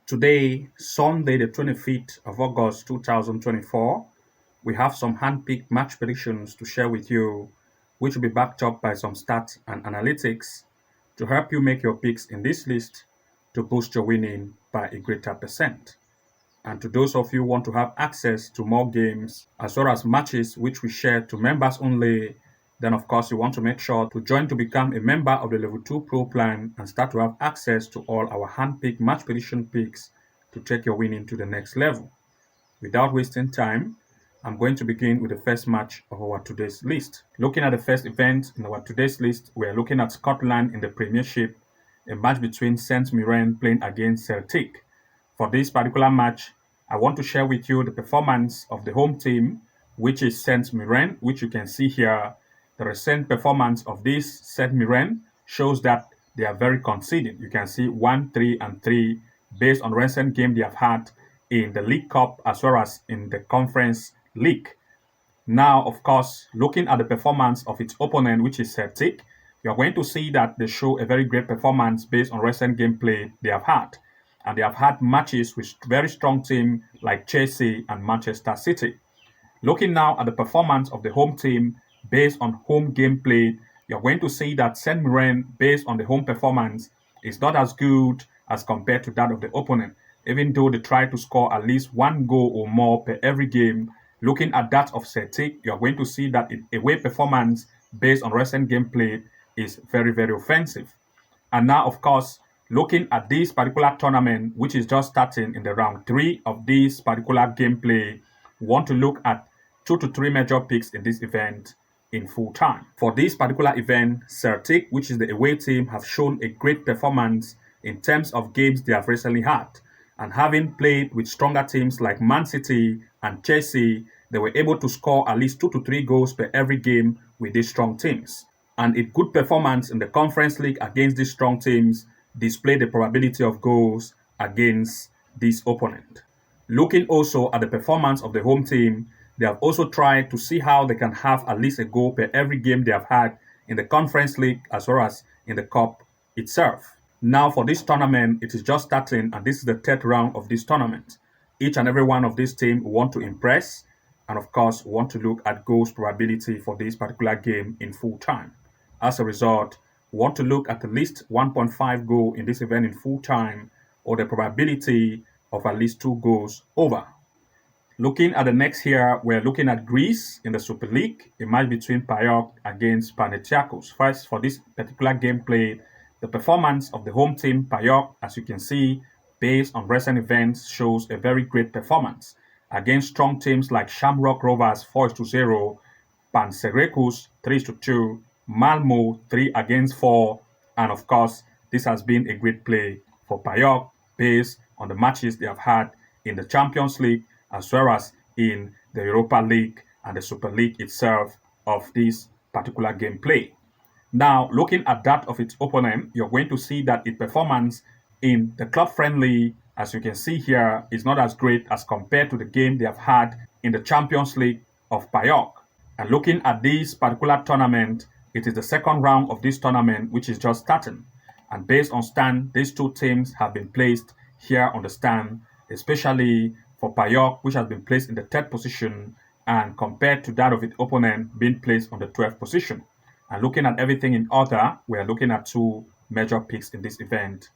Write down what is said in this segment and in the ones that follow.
Today, Sunday, the 25th of August 2024, we have some hand-picked match predictions to share with you, which will be backed up by some stats and analytics to help you make your picks in this list to boost your winning by a greater percent. And to those of you who want to have access to more games as well as matches which we share to members only, then of course you want to make sure to join to become a member of the Level 2 Pro plan and start to have access to all our hand-picked match prediction picks to take your winning to the next level. Without wasting time, I'm going to begin with the first match of our today's list. Looking at the first event in our today's list, we are looking at Scotland in the Premiership, a match between Saint Mirren playing against Celtic. For this particular match, I want to share with you the performance of the home team, which is Saint Mirren, which you can see here. The recent performance of this Saint Mirren shows that they are very conceding. You can see 1, 3, and 3 based on recent game they have had in the League Cup as well as in the Conference League. Now, of course, looking at the performance of its opponent, which is Celtic, you are going to see that they show a very great performance based on recent gameplay they have had. And they have had matches with very strong teams like Chelsea and Manchester City. Looking now at the performance of the home team based on home gameplay, you're going to see that Saint Mirren, based on the home performance, is not as good as compared to that of the opponent. Even though they try to score at least one goal or more per every game, looking at that of Celtic, you're going to see that away performance based on recent gameplay is very, very offensive. And now, of course, looking at this particular tournament, which is just starting in the round 3 of this particular gameplay, we want to look at 2 to 3 major picks in this event in full time. For this particular event, Celtic, which is the away team, have shown a great performance in terms of games they have recently had. And having played with stronger teams like Man City and Chelsea, they were able to score at least 2 to 3 goals per every game with these strong teams. And a good performance in the Conference League against these strong teams display the probability of goals against this opponent. Looking also at the performance of the home team, they have also tried to see how they can have at least a goal per every game they have had in the Conference League as well as in the Cup itself. Now for this tournament, it is just starting and this is the 3rd round of this tournament. Each and every one of these teams want to impress and of course want to look at goals probability for this particular game in full time. As a result, we want to look at least 1.5 goal in this event in full time or the probability of at least 2 goals over. Looking at the next here, we're looking at Greece in the Super League, a match between PAOK against Panathinaikos. First, for this particular gameplay, the performance of the home team PAOK, as you can see, based on recent events, shows a very great performance against strong teams like Shamrock Rovers 4-0, Panathinaikos 3-2, Malmo 3-4, and of course, this has been a great play for PAOK based on the matches they have had in the Champions League as well as in the Europa League and the Super League itself of this particular gameplay. Now, looking at that of its opponent, you're going to see that its performance in the club friendly, as you can see here, is not as great as compared to the game they have had in the Champions League of PAOK. And looking at this particular tournament, it is the 2nd round of this tournament, which is just starting. And based on stand, these 2 teams have been placed here on the stand, especially for PAOK, which has been placed in the 3rd position, and compared to that of its opponent being placed on the 12th position. And looking at everything in order, we are looking at 2 major picks in this event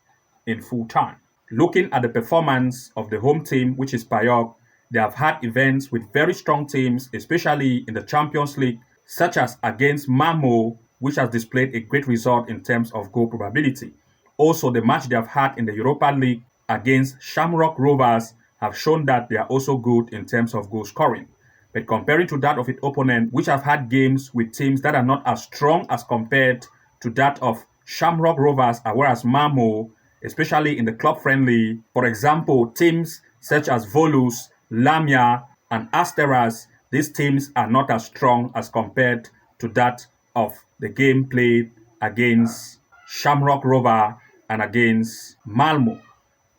in full time. Looking at the performance of the home team, which is PAOK, they have had events with very strong teams, especially in the Champions League, such as against Malmo, which has displayed a great result in terms of goal probability. Also, the match they have had in the Europa League against Shamrock Rovers have shown that they are also good in terms of goal scoring. But comparing to that of its opponent, which have had games with teams that are not as strong as compared to that of Shamrock Rovers as well as Malmo, especially in the club friendly, for example, teams such as Volus, Lamia, and Asteras, these teams are not as strong as compared to that of the game played against Shamrock Rover and against Malmo.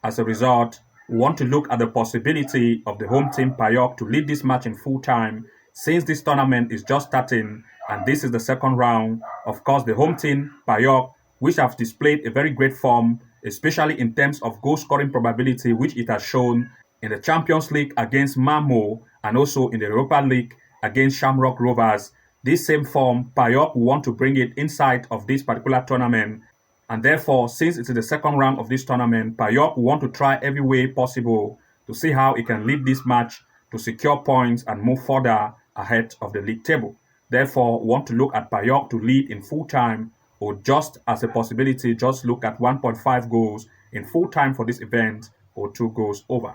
As a result, we want to look at the possibility of the home team PAOK to lead this match in full time since this tournament is just starting and this is the 2nd round. Of course, the home team PAOK, which have displayed a very great form especially in terms of goal scoring probability, which it has shown in the Champions League against Malmo and also in the Europa League against Shamrock Rovers. This same form, Payok will want to bring it inside of this particular tournament. And therefore, since it's in the second round of this tournament, Payok will want to try every way possible to see how he can lead this match to secure points and move further ahead of the league table. Therefore, want to look at Payok to lead in full time, or just as a possibility, just look at 1.5 goals in full time for this event or 2 goals over.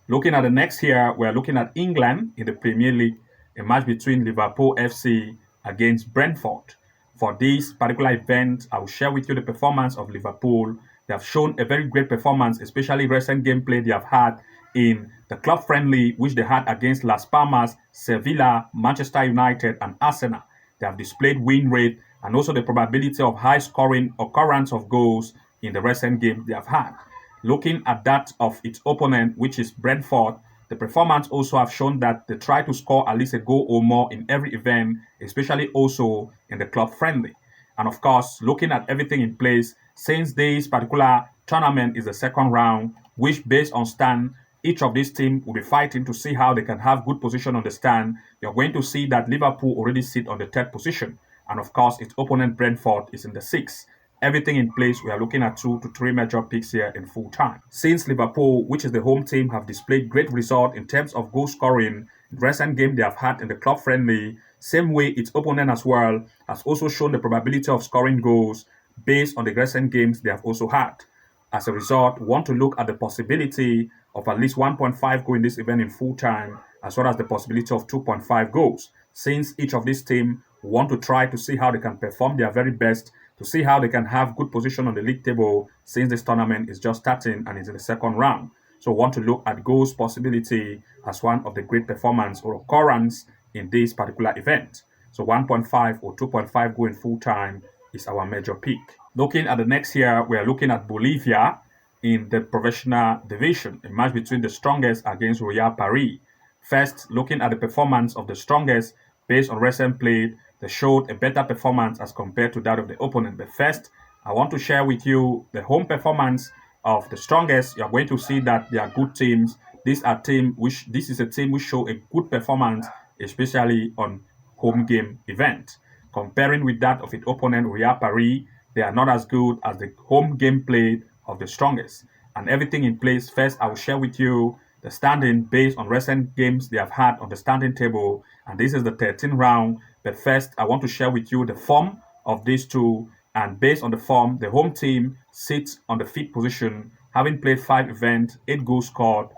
Looking at the next here, we're looking at England in the Premier League, a match between Liverpool FC against Brentford. For this particular event, I will share with you the performance of Liverpool. They have shown a very great performance, especially recent gameplay they have had in the club friendly, which they had against Las Palmas, Sevilla, Manchester United, and Arsenal. They have displayed win rate and also the probability of high scoring occurrence of goals in the recent games they have had. Looking at that of its opponent, which is Brentford, the performance also have shown that they try to score at least a goal or more in every event, especially also in the club friendly. And of course, looking at everything in place, since this particular tournament is the second round, which based on stand, each of these teams will be fighting to see how they can have good position on the stand. You're going to see that Liverpool already sit on the third position. And of course, its opponent Brentford is in the sixth. Everything in place, we are looking at 2 to 3 major picks here in full time. Since Liverpool, which is the home team, have displayed great result in terms of goal scoring, the recent game they have had in the club friendly, same way its opponent as well has also shown the probability of scoring goals based on the recent games they have also had. As a result, we want to look at the possibility of at least 1.5 goal in this event in full time, as well as the possibility of 2.5 goals, since each of these teams want to try to see how they can perform their very best, to see how they can have good position on the league table, since this tournament is just starting and is in the second round. So we want to look at goals possibility as one of the great performance or occurrence in this particular event. So 1.5 or 2.5 goal in full time is our major pick. Looking at the next here, we are looking at Bolivia in the professional division, a match between the strongest against Royal Paris. First, looking at the performance of the strongest based on recent play, they showed a better performance as compared to that of the opponent. But first, I want to share with you the home performance of the strongest. You're going to see that they are good teams. This is a team which show a good performance, especially on home game event. Comparing with that of its opponent, Real Paris, they are not as good as the home game play of the strongest. And everything in place, first, I will share with you the standing based on recent games they have had on the standing table. And this is the 13th round. But first, I want to share with you the form of these two. And based on the form, the home team sits on the fifth position, having played 5 events, 8 goals scored,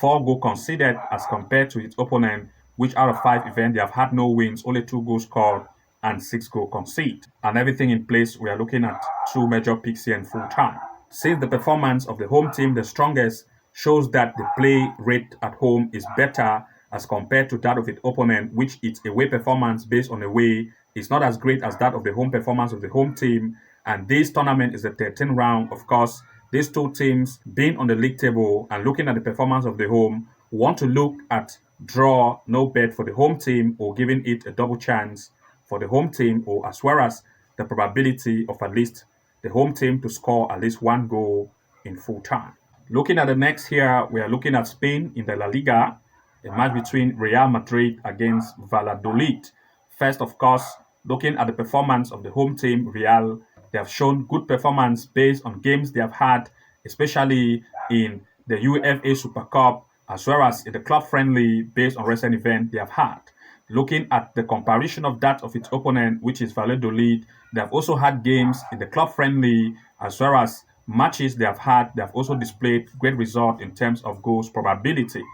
4 goals conceded as compared to its opponent, which out of 5 events, they have had no wins, only 2 goals scored, and 6 goals conceded. And everything in place, we are looking at 2 major picks here in full time. Since the performance of the home team, the strongest, shows that the play rate at home is better as compared to that of its opponent, which its away performance based on away is not as great as that of the home performance of the home team. And this tournament is the 13th round. Of course, these two teams being on the league table and looking at the performance of the home, want to look at draw, no bet for the home team, or giving it a double chance for the home team, or as well as the probability of at least the home team to score at least 1 goal in full time. Looking at the next here, we are looking at Spain in the La Liga, a match between Real Madrid against Valladolid. First, of course, looking at the performance of the home team, Real, they have shown good performance based on games they have had, especially in the UEFA Super Cup, as well as in the club friendly based on recent events they have had. Looking at the comparison of that of its opponent, which is Valladolid, they have also had games in the club friendly as well as matches they have also displayed great result in terms of goals probability.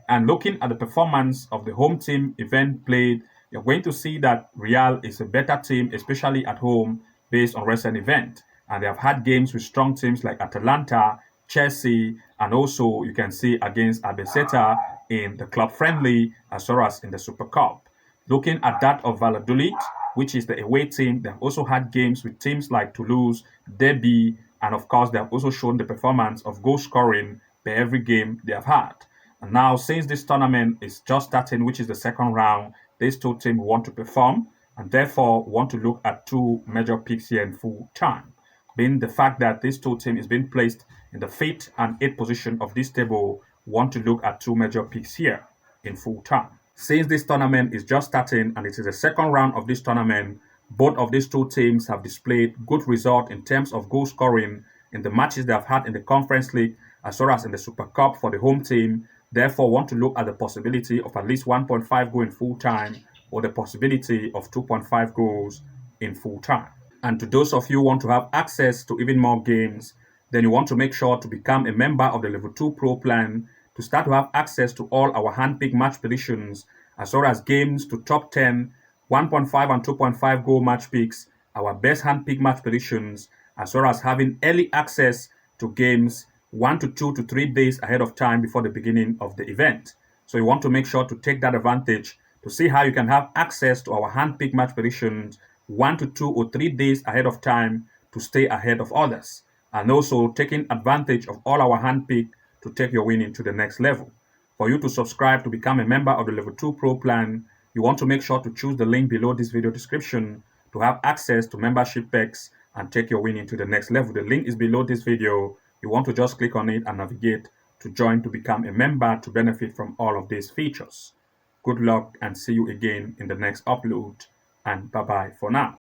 And looking at the performance of the home team event played, you're going to see that Real is a better team, especially at home, based on recent event. And they have had games with strong teams like Atalanta, Chelsea, and also you can see against Albacete in the club friendly as well as in the Super Cup. Looking at that of Valladolid, which is the away team, they've also had games with teams like Toulouse, Derby, and of course, they have also shown the performance of goal scoring per every game they have had. And now, since this tournament is just starting, which is the second round, these two teams want to perform and therefore want to look at 2 major picks here in full time. being the fact that this two team is being placed in the 5th and 8th position of this table. We want to look at two major picks here in full time. Since this tournament is just starting and it is the second round of this tournament, both of these two teams have displayed good result in terms of goal scoring in the matches they have had in the Conference League as well as in the Super Cup for the home team. Therefore, want to look at the possibility of at least 1.5 goal in full time or the possibility of 2.5 goals in full time. And to those of you who want to have access to even more games, then you want to make sure to become a member of the Level 2 Pro plan to start to have access to all our hand-picked match predictions, as well as games to top 10, 1.5 and 2.5 goal match picks, our best hand-picked match predictions, as well as having early access to games 1 to 2 to 3 days ahead of time before the beginning of the event. So you want to make sure to take that advantage to see how you can have access to our hand-picked match predictions 1 to 2 or 3 days ahead of time to stay ahead of others, and also taking advantage of all our handpick to take your winning to the next level. For you to subscribe to become a member of the Level 2 Pro plan, you want to make sure to choose the link below this video description to have access to membership perks and take your winning to the next level. The link is below this video. You want to just click on it and navigate to join to become a member to benefit from all of these features. Good luck and see you again in the next upload, and bye bye for now.